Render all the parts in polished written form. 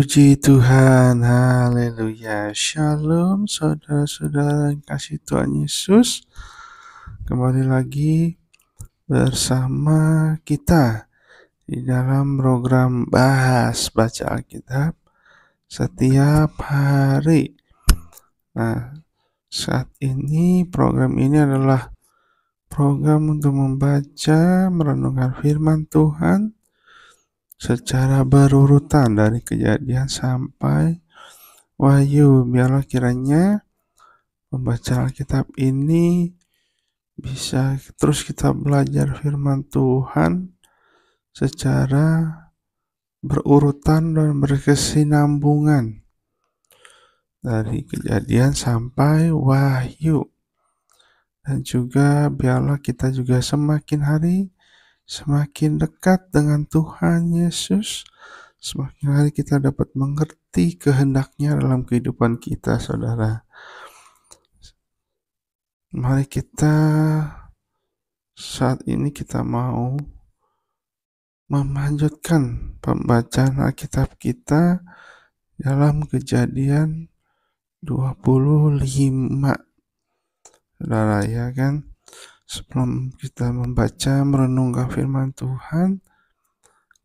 Puji Tuhan, haleluya. Shalom saudara-saudara yang kasih Tuhan Yesus. Kembali lagi bersama kita di dalam program Bahas Baca Alkitab setiap hari. Nah, saat ini program ini adalah program untuk membaca, merenungkan firman Tuhan secara berurutan dari Kejadian sampai Wahyu. Biarlah kiranya membaca Alkitab ini bisa terus kita belajar firman Tuhan secara berurutan dan berkesinambungan dari Kejadian sampai Wahyu. Dan juga biarlah kita juga semakin hari semakin dekat dengan Tuhan Yesus, semakin hari kita dapat mengerti kehendaknya dalam kehidupan kita, saudara. Mari kita saat ini kita mau melanjutkan pembacaan Alkitab kita dalam Kejadian 25. Saudara, ya kan? Sebelum kita membaca merenungkan firman Tuhan,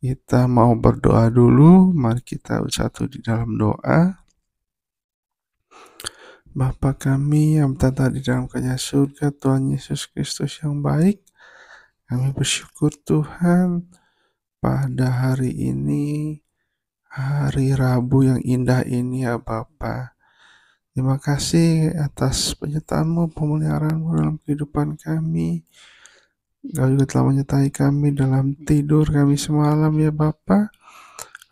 kita mau berdoa dulu. Mari kita bersatu di dalam doa. Bapa kami yang bertata di dalam kerajaan surga, Tuhan Yesus Kristus yang baik, kami bersyukur Tuhan pada hari ini, hari Rabu yang indah ini ya Bapa. Terima kasih atas penyertaan-Mu, pemeliharaan-Mu dalam kehidupan kami. Kau juga telah menyertai kami dalam tidur kami semalam ya Bapa.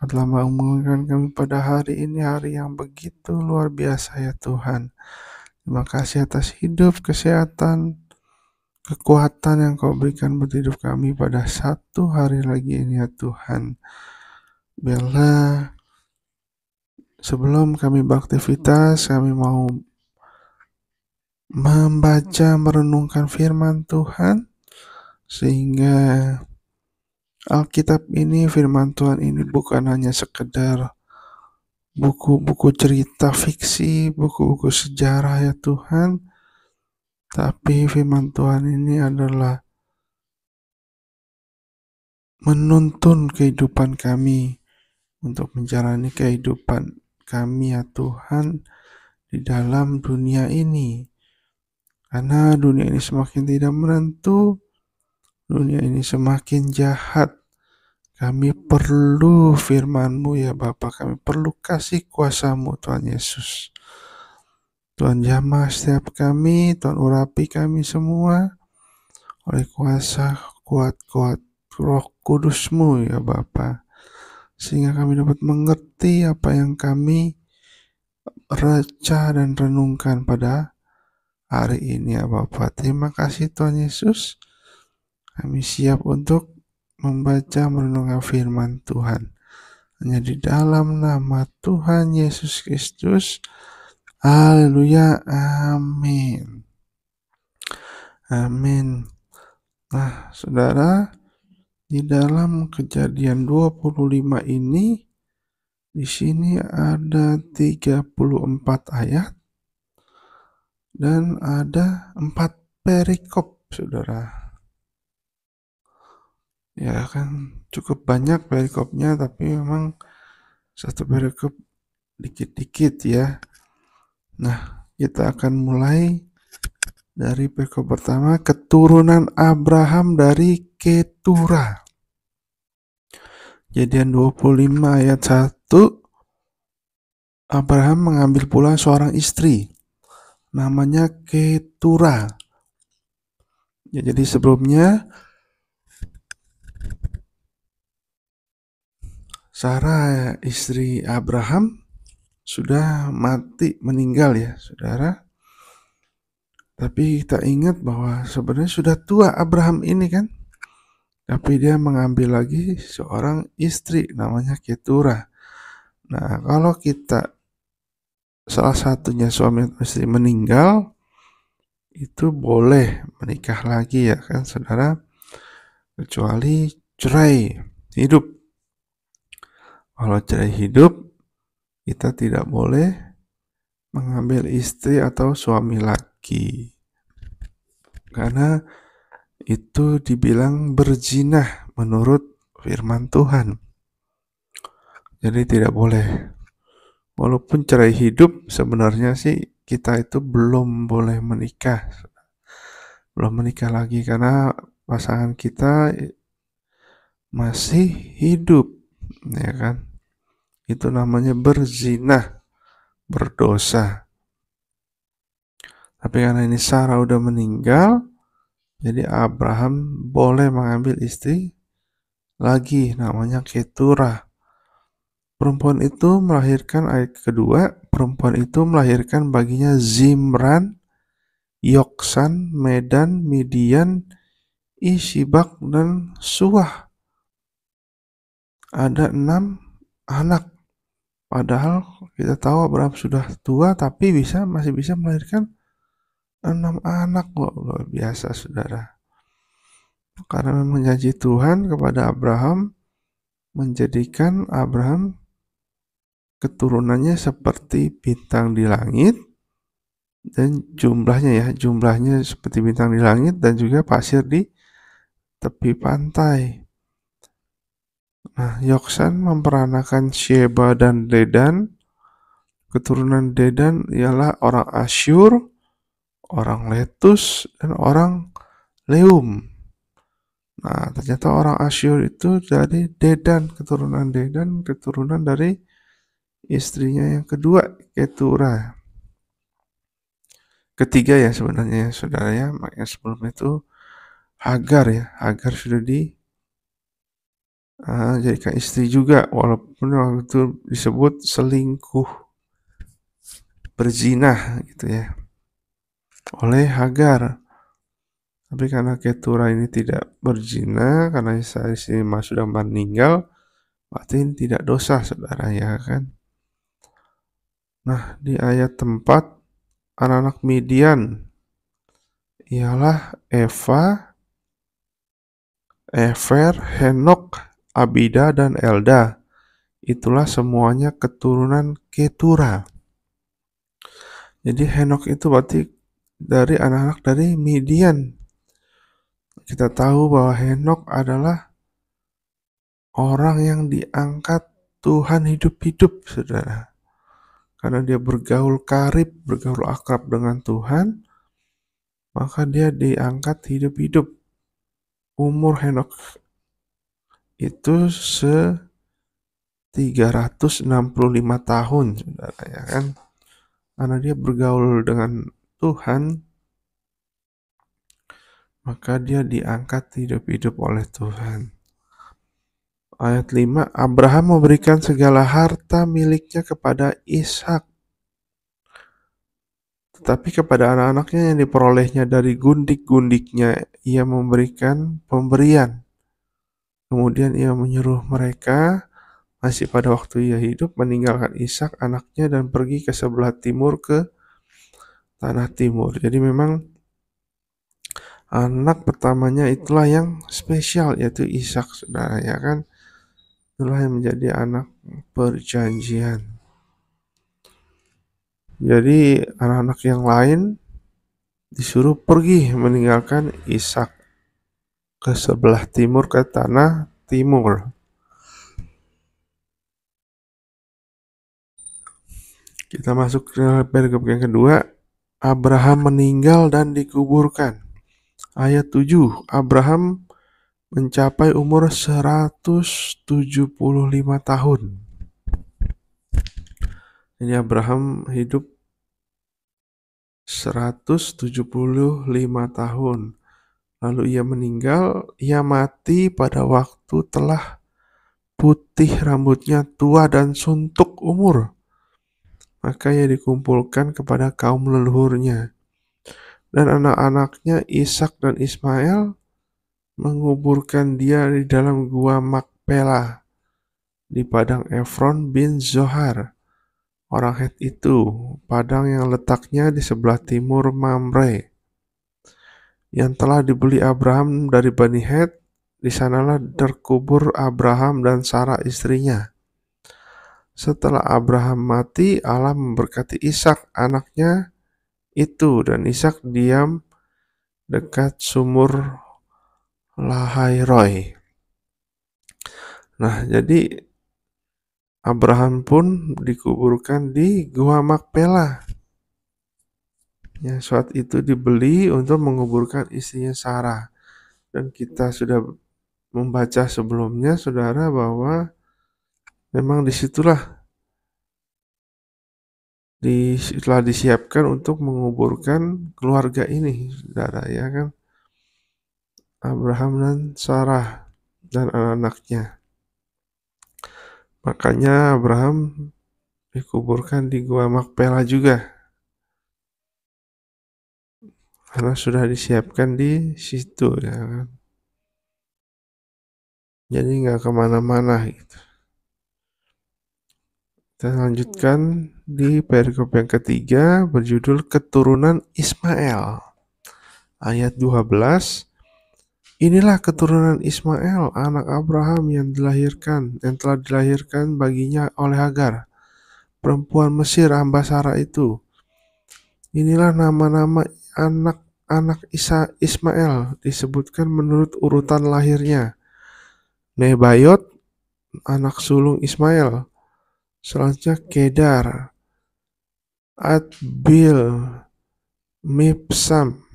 Kau telah membangunkan kami pada hari ini, hari yang begitu luar biasa ya Tuhan. Terima kasih atas hidup, kesehatan, kekuatan yang Kau berikan buat hidup kami pada satu hari lagi ini ya Tuhan. Biarlah sebelum kami beraktivitas, kami mau membaca, merenungkan firman Tuhan, sehingga Alkitab ini, firman Tuhan ini bukan hanya sekedar buku-buku cerita fiksi, buku-buku sejarah ya Tuhan, tapi firman Tuhan ini adalah menuntun kehidupan kami untuk menjalani kehidupan kami ya Tuhan di dalam dunia ini. Karena dunia ini semakin tidak menentu, dunia ini semakin jahat. Kami perlu firman-Mu ya Bapa, kami perlu kasih kuasa-Mu Tuhan Yesus. Tuhan jamah setiap kami, Tuhan urapi kami semua oleh kuasa kuat-kuat Roh Kudus-Mu ya Bapa, sehingga kami dapat mengerti apa yang kami baca dan renungkan pada hari ini ya Bapa. Terima kasih Tuhan Yesus. Kami siap untuk membaca merenungkan firman Tuhan. Hanya di dalam nama Tuhan Yesus Kristus. Haleluya. Amin. Amin. Nah, saudara, di dalam Kejadian 25 ini, di sini ada 34 ayat dan ada 4 perikop, saudara. Ya kan, cukup banyak perikopnya, tapi memang satu perikop dikit-dikit ya. Nah, kita akan mulai dari perikop pertama, keturunan Abraham dari Ketura. Kejadian 25 ayat 1, Abraham mengambil pula seorang istri, namanya Ketura. Ya, jadi sebelumnya Sarah, istri Abraham, sudah mati, meninggal ya saudara. Tapi kita ingat bahwa sebenarnya sudah tua Abraham ini kan. Tapi dia mengambil lagi seorang istri namanya Ketura. Nah, kalau kita salah satunya suami atau istri meninggal, itu boleh menikah lagi ya kan saudara. Kecuali cerai hidup. Kalau cerai hidup kita tidak boleh mengambil istri atau suami lagi, karena itu dibilang berzina menurut firman Tuhan. Jadi tidak boleh. Walaupun cerai hidup, sebenarnya sih kita itu belum boleh menikah. Belum menikah lagi karena pasangan kita masih hidup, ya kan? Itu namanya berzina, berdosa. Tapi karena ini Sarah udah meninggal, jadi Abraham boleh mengambil istri lagi, namanya Keturah. Perempuan itu melahirkan, ayat kedua, perempuan itu melahirkan baginya Zimran, Yoksan, Medan, Midian, Ishibak, dan Suah. Ada 6 anak. Padahal kita tahu Abraham sudah tua, tapi masih bisa melahirkan 6 anak. Luar biasa, saudara. Karena memang janji Tuhan kepada Abraham, menjadikan Abraham keturunannya seperti bintang di langit, dan jumlahnya seperti bintang di langit, dan juga pasir di tepi pantai. Nah, Yoksan memperanakan Sheba dan Dedan. Keturunan Dedan ialah orang Asyur, orang Letus, dan orang Leum. Nah, ternyata orang Asyur itu dari Dedan, keturunan dari istrinya yang kedua, Keturah. Ketiga ya sebenarnya, saudara ya. Makanya sebelum itu Hagar sudah jadikan istri juga, walaupun waktu itu disebut selingkuh, berzina gitu ya, oleh Hagar. Tapi karena Keturah ini tidak berzina, karena istri sudah meninggal, berarti ini tidak dosa, saudara ya kan. Nah, di ayat 4, anak-anak Midian ialah Eva, Efer, Henok, Abida, dan Elda. Itulah semuanya keturunan Keturah. Jadi Henok itu berarti dari anak-anak dari Midian. Kita tahu bahwa Henok adalah orang yang diangkat Tuhan hidup-hidup, saudara. Karena dia bergaul akrab dengan Tuhan, maka dia diangkat hidup-hidup. Umur Henok itu 365 tahun, saudara ya kan. Karena dia bergaul dengan Tuhan, maka dia diangkat hidup-hidup oleh Tuhan. Ayat 5, Abraham memberikan segala harta miliknya kepada Ishak, tetapi kepada anak-anaknya yang diperolehnya dari gundik-gundiknya ia memberikan pemberian. Kemudian ia menyuruh mereka masih pada waktu ia hidup meninggalkan Ishak anaknya dan pergi ke sebelah timur, ke tanah timur. Jadi memang anak pertamanya itulah yang spesial, yaitu Ishak, saudara ya kan. Itulah yang menjadi anak perjanjian. Jadi anak-anak yang lain disuruh pergi meninggalkan Ishak ke sebelah timur, ke tanah timur. Kita masuk ke perikop yang kedua. Abraham meninggal dan dikuburkan. Ayat 7, Abraham mencapai umur 175 tahun. Jadi Abraham hidup 175 tahun. Lalu ia meninggal, ia mati pada waktu telah putih rambutnya, tua dan suntuk umur. Maka ia dikumpulkan kepada kaum leluhurnya. Dan anak-anaknya Ishak dan Ismail menguburkan dia di dalam gua Makpela di padang Efron bin Zohar, orang Het itu, padang yang letaknya di sebelah timur Mamre, yang telah dibeli Abraham dari Bani Het. Di sanalah terkubur Abraham dan Sarah istrinya. Setelah Abraham mati, Allah memberkati Ishak anaknya itu, dan Ishak diam dekat sumur Lahairoi. Nah, jadi Abraham pun dikuburkan di Gua Makpela. Ya, saat itu dibeli untuk menguburkan istrinya Sarah. Dan kita sudah membaca sebelumnya, saudara, bahwa memang disitulah telah disiapkan untuk menguburkan keluarga ini, saudara, ya kan? Abraham dan Sarah dan anak-anaknya. Makanya Abraham dikuburkan di Gua Makpela juga, karena sudah disiapkan di situ, ya kan? Jadi nggak kemana-mana gitu. Kita lanjutkan di perikop yang ketiga berjudul Keturunan Ismail. Ayat 12. Inilah keturunan Ismail, anak Abraham yang telah dilahirkan baginya oleh Hagar, perempuan Mesir hamba Sarah itu. Inilah nama-nama anak-anak Ismail disebutkan menurut urutan lahirnya. Nebayot, anak sulung Ismail. Selanjutnya Kedar, Adbil, Mibsam,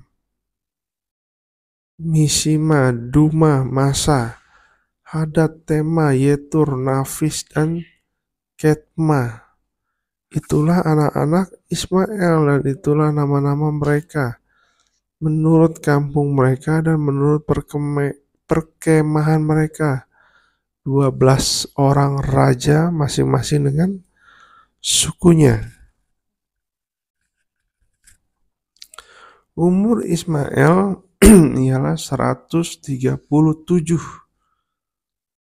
Mishima, Duma, Masa, Hadad, Tema, Yetur, Nafis, dan Ketma. Itulah anak-anak Ismail dan itulah nama-nama mereka menurut kampung mereka dan menurut perkemahan mereka. 12 orang raja masing-masing dengan sukunya. Umur Ismail ialah 137.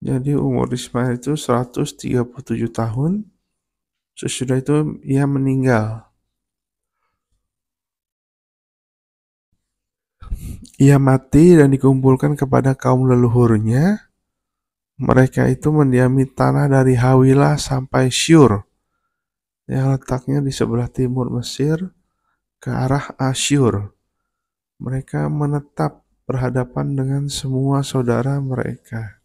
Jadi umur Ismail itu 137 tahun. Sesudah itu ia meninggal. Ia mati dan dikumpulkan kepada kaum leluhurnya. Mereka itu mendiami tanah dari Hawilah sampai Syur, yang letaknya di sebelah timur Mesir ke arah Asyur. Mereka menetap berhadapan dengan semua saudara mereka.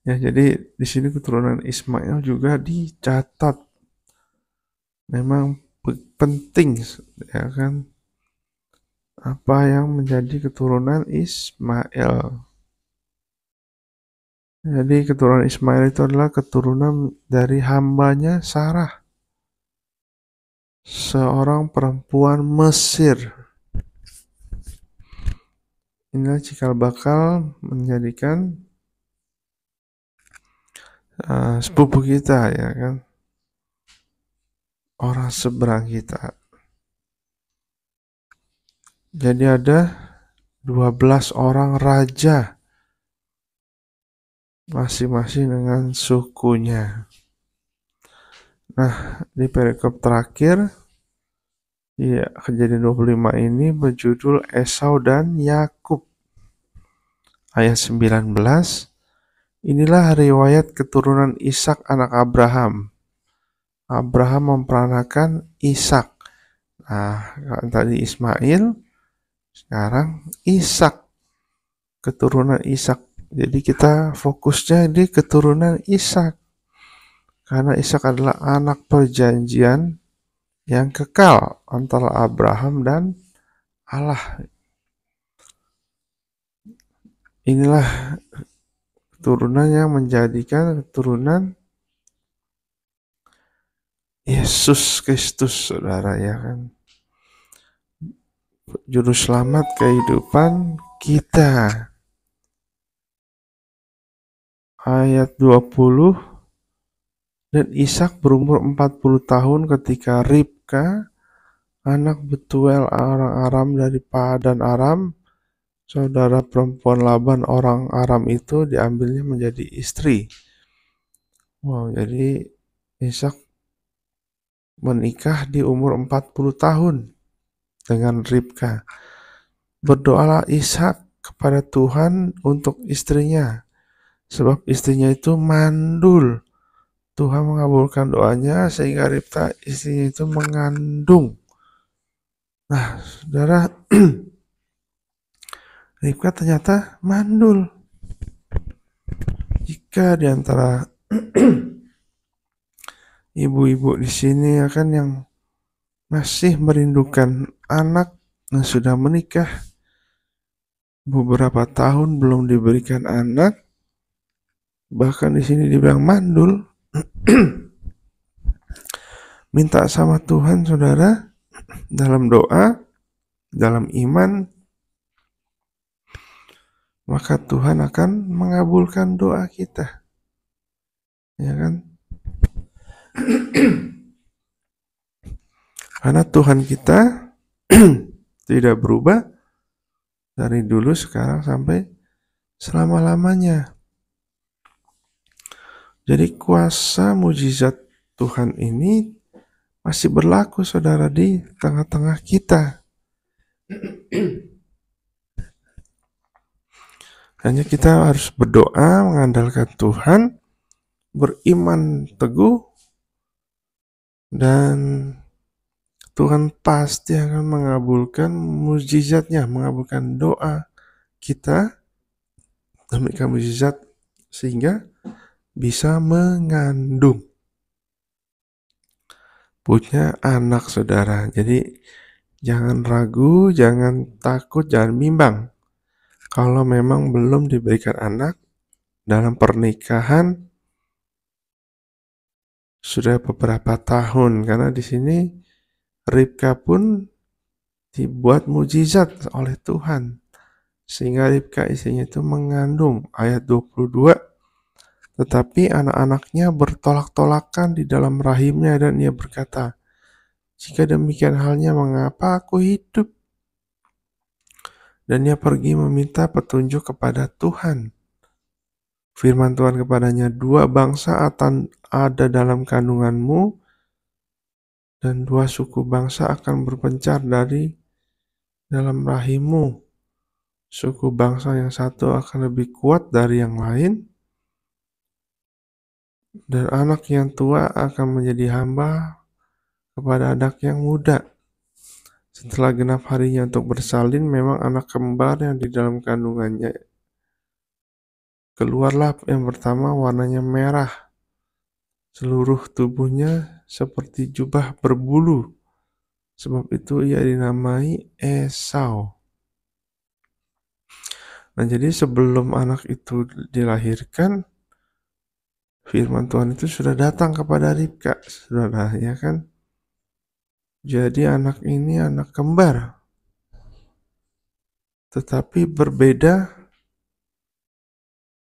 Ya, jadi di sini keturunan Ismail juga dicatat. Memang penting, ya kan, apa yang menjadi keturunan Ismail. Jadi keturunan Ismail itu adalah keturunan dari hambanya Sarah, seorang perempuan Mesir. Inilah cikal bakal menjadikan sepupu kita, ya kan, orang seberang kita. Jadi ada 12 orang raja, masing-masing dengan sukunya. Nah, di perikop terakhir, ya, Kejadian 25 ini berjudul Esau dan Yakub. Ayat 19. Inilah riwayat keturunan Ishak anak Abraham. Abraham memperanakan Ishak. Nah, tadi Ismail, sekarang Ishak, keturunan Ishak. Jadi kita fokusnya di keturunan Ishak, karena Ishak adalah anak perjanjian yang kekal antara Abraham dan Allah. Inilah keturunan yang menjadikan keturunan Yesus Kristus, saudara, ya kan, juru selamat kehidupan kita. Ayat 20. Dan Ishak berumur 40 tahun ketika Ribka, anak Betuel orang Aram dari Padan Aram, saudara perempuan Laban orang Aram itu, diambilnya menjadi istri. Wow, jadi Ishak menikah di umur 40 tahun dengan Ribka. Berdoalah Ishak kepada Tuhan untuk istrinya, sebab istrinya itu mandul Tuhan mengabulkan doanya sehingga Ribka istrinya itu mengandung. Nah, saudara, Ribka ternyata mandul. Jika di antara ibu-ibu di sini akan yang masih merindukan anak yang sudah menikah, beberapa tahun belum diberikan anak, bahkan di sini dibilang mandul, minta sama Tuhan, saudara, dalam doa, dalam iman, maka Tuhan akan mengabulkan doa kita, ya kan? Karena Tuhan kita tidak berubah dari dulu, sekarang, sampai selama-lamanya. Jadi kuasa mujizat Tuhan ini masih berlaku, saudara, di tengah-tengah kita. Hanya kita harus berdoa, mengandalkan Tuhan, beriman teguh, dan Tuhan pasti akan mengabulkan mujizatnya, mengabulkan doa kita, demikian mujizat, sehingga bisa mengandung, punya anak, saudara. Jadi jangan ragu, jangan takut, jangan bimbang kalau memang belum diberikan anak dalam pernikahan sudah beberapa tahun, karena di sini Ribka pun dibuat mujizat oleh Tuhan sehingga Ribka istrinya itu mengandung. Ayat 22, tetapi anak-anaknya bertolak-tolakan di dalam rahimnya dan ia berkata, jika demikian halnya mengapa aku hidup? Dan ia pergi meminta petunjuk kepada Tuhan. Firman Tuhan kepadanya, 2 bangsa akan ada dalam kandunganmu, dan 2 suku bangsa akan berpencar dari dalam rahimmu. Suku bangsa yang satu akan lebih kuat dari yang lain, dan anak yang tua akan menjadi hamba kepada anak yang muda. Setelah genap harinya untuk bersalin, memang anak kembar yang di dalam kandungannya keluarlah. Yang pertama warnanya merah, seluruh tubuhnya seperti jubah berbulu, sebab itu ia dinamai Esau. Nah, jadi sebelum anak itu dilahirkan, firman Tuhan itu sudah datang kepada Ribka, saudara, ya kan? Jadi anak ini anak kembar, tetapi berbeda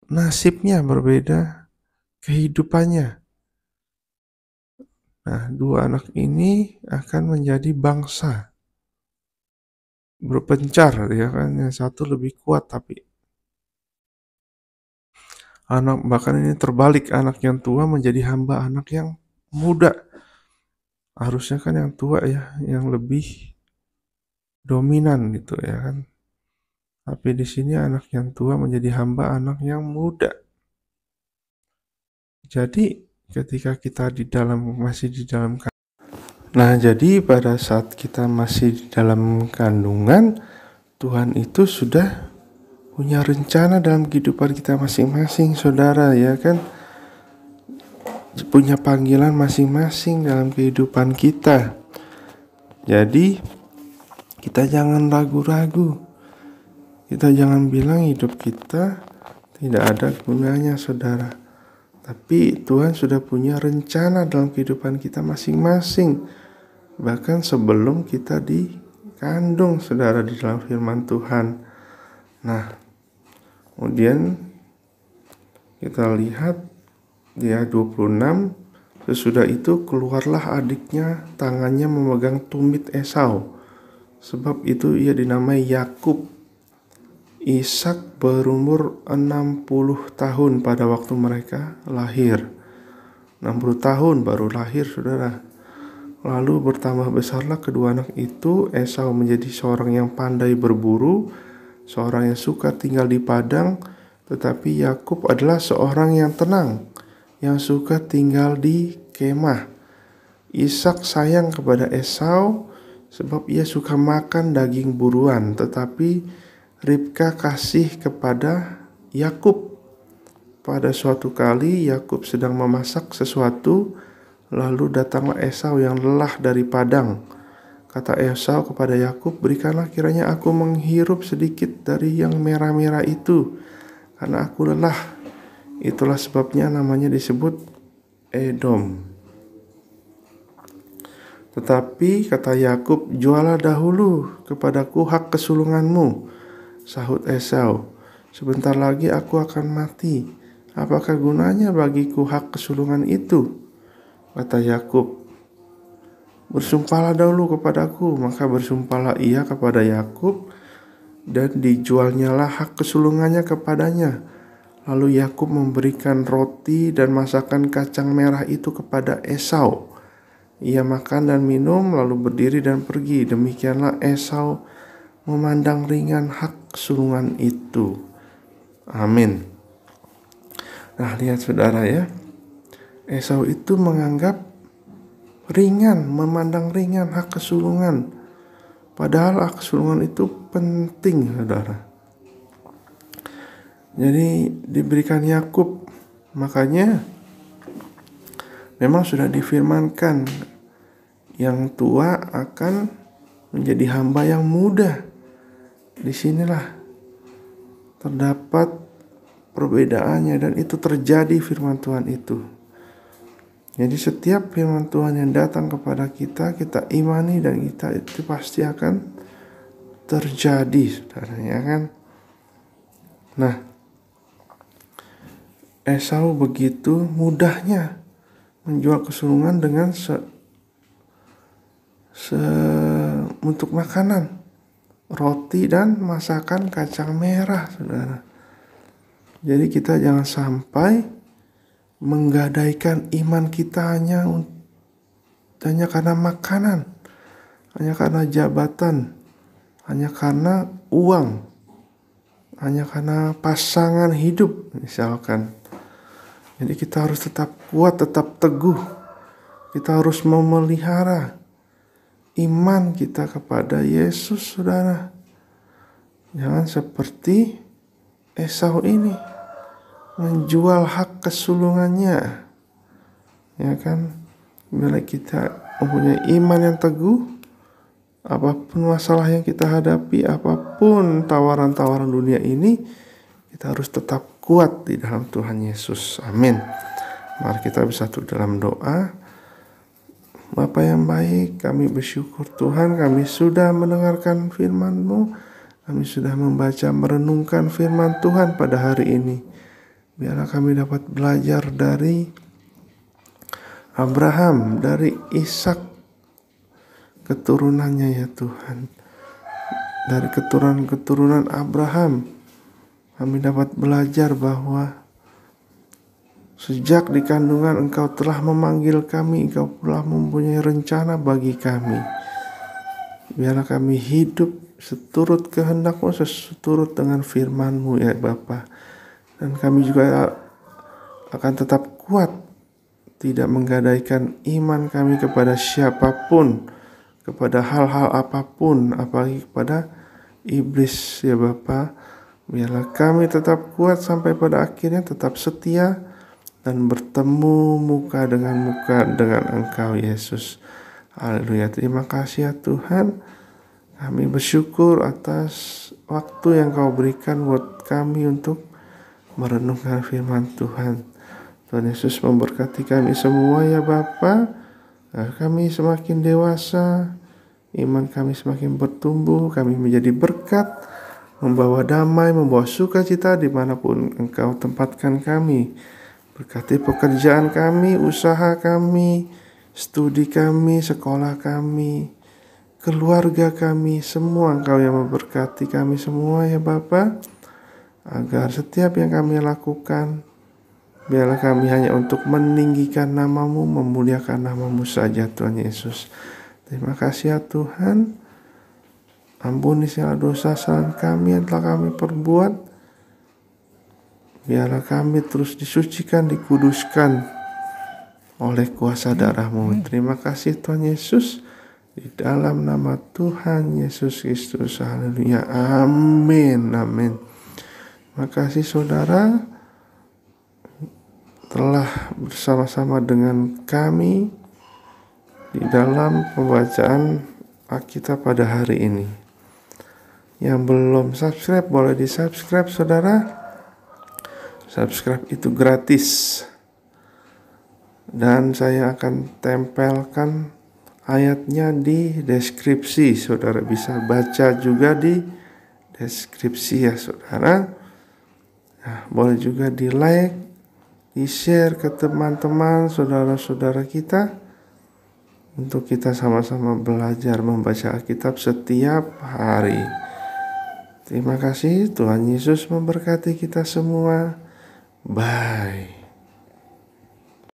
nasibnya, berbeda kehidupannya. Nah, 2 anak ini akan menjadi bangsa, berpencar, ya kan? Yang satu lebih kuat, tapi anak, bahkan ini terbalik, anak yang tua menjadi hamba anak yang muda. Harusnya kan yang tua ya, yang lebih dominan gitu, ya kan? Tapi di sini anak yang tua menjadi hamba anak yang muda. Jadi ketika kita masih di dalam, nah, jadi pada saat kita masih di dalam kandungan, Tuhan itu sudah punya rencana dalam kehidupan kita masing-masing, saudara, ya kan? Punya panggilan masing-masing dalam kehidupan kita. Jadi kita jangan ragu-ragu, kita jangan bilang hidup kita tidak ada gunanya, saudara. Tapi Tuhan sudah punya rencana dalam kehidupan kita masing-masing, bahkan sebelum kita dikandung, saudara, di dalam firman Tuhan. Nah, kemudian kita lihat di ayat 26, sesudah itu keluarlah adiknya, tangannya memegang tumit Esau, sebab itu ia dinamai Yakub. Ishak berumur 60 tahun pada waktu mereka lahir. 60 tahun baru lahir, saudara. Lalu bertambah besarlah kedua anak itu. Esau menjadi seorang yang pandai berburu, seorang yang suka tinggal di padang, tetapi Yakub adalah seorang yang tenang, yang suka tinggal di kemah. Ishak sayang kepada Esau sebab ia suka makan daging buruan, tetapi Ribka kasih kepada Yakub. Pada suatu kali Yakub sedang memasak sesuatu, lalu datanglah Esau yang lelah dari padang. Kata Esau kepada Yakub, "Berikanlah kiranya aku menghirup sedikit dari yang merah-merah itu, karena aku lelah." Itulah sebabnya namanya disebut Edom. Tetapi kata Yakub, "Jualah dahulu kepadaku hak kesulunganmu." Sahut Esau, "Sebentar lagi aku akan mati. Apakah gunanya bagiku hak kesulungan itu?" Kata Yakub, "Bersumpahlah dahulu kepadaku." Maka bersumpahlah ia kepada Yakub, dan dijualnyalah hak kesulungannya kepadanya. Lalu Yakub memberikan roti dan masakan kacang merah itu kepada Esau. Ia makan dan minum, lalu berdiri dan pergi. Demikianlah Esau memandang ringan hak kesulungan itu. Amin. Nah, lihat saudara ya, Esau itu menganggap ringan, memandang ringan hak kesulungan. Padahal hak kesulungan itu penting, saudara. Jadi diberikan Yakub. Makanya memang sudah difirmankan, yang tua akan menjadi hamba yang muda. Disinilah terdapat perbedaannya, dan itu terjadi firman Tuhan itu. Jadi setiap firman Tuhan yang datang kepada kita, kita imani dan kita itu pasti akan terjadi, saudara, ya kan? Nah, Esau begitu mudahnya menjual kesulungan dengan untuk makanan, roti dan masakan kacang merah, saudara. Jadi kita jangan sampai menggadaikan iman kita hanya karena makanan, hanya karena jabatan, hanya karena uang, hanya karena pasangan hidup misalkan. Jadi kita harus tetap kuat, tetap teguh. Kita harus memelihara iman kita kepada Yesus, saudara. Jangan seperti Esau ini menjual hak kesulungannya, ya kan? Bila kita mempunyai iman yang teguh, apapun masalah yang kita hadapi, apapun tawaran-tawaran dunia ini, kita harus tetap kuat di dalam Tuhan Yesus. Amin. Mari kita bersatu dalam doa. Bapa yang baik, kami bersyukur Tuhan, kami sudah mendengarkan firman-Mu, kami sudah membaca merenungkan firman Tuhan pada hari ini. Biarlah kami dapat belajar dari Abraham, dari Ishak, keturunannya ya Tuhan. Dari keturunan Abraham, kami dapat belajar bahwa sejak di kandungan Engkau telah memanggil kami, Engkau telah mempunyai rencana bagi kami. Biarlah kami hidup seturut kehendak-Mu, seturut dengan firman-Mu ya Bapa. Dan kami juga akan tetap kuat, tidak menggadaikan iman kami kepada siapapun, kepada hal-hal apapun, apalagi kepada iblis ya Bapa. Biarlah kami tetap kuat sampai pada akhirnya, tetap setia dan bertemu muka dengan Engkau Yesus. Haleluya. Terima kasih ya Tuhan. Kami bersyukur atas waktu yang Kau berikan buat kami untuk merenungkan firman Tuhan. Tuhan Yesus memberkati kami semua ya Bapa. Kami semakin dewasa, iman kami semakin bertumbuh, kami menjadi berkat, membawa damai, membawa sukacita dimanapun Engkau tempatkan kami. Berkati pekerjaan kami, usaha kami, studi kami, sekolah kami, keluarga kami, semua Engkau yang memberkati kami semua ya Bapa. Agar setiap yang kami lakukan, biarlah kami hanya untuk meninggikan nama-Mu, memuliakan nama-Mu saja Tuhan Yesus. Terima kasih ya Tuhan. Ampuni segala dosa kesalahan kami yang telah kami perbuat. Biarlah kami terus disucikan, dikuduskan oleh kuasa darah-Mu. Terima kasih Tuhan Yesus. Di dalam nama Tuhan Yesus Kristus. Haleluya. Amin. Amin. Makasih saudara telah bersama-sama dengan kami di dalam pembacaan Alkitab pada hari ini. Yang belum subscribe boleh di subscribe saudara. Subscribe itu gratis. Dan saya akan tempelkan ayatnya di deskripsi. Saudara bisa baca juga di deskripsi ya saudara. Nah, boleh juga di like, di share ke teman-teman, saudara-saudara kita. Untuk kita sama-sama belajar membaca Alkitab setiap hari. Terima kasih, Tuhan Yesus memberkati kita semua. Bye.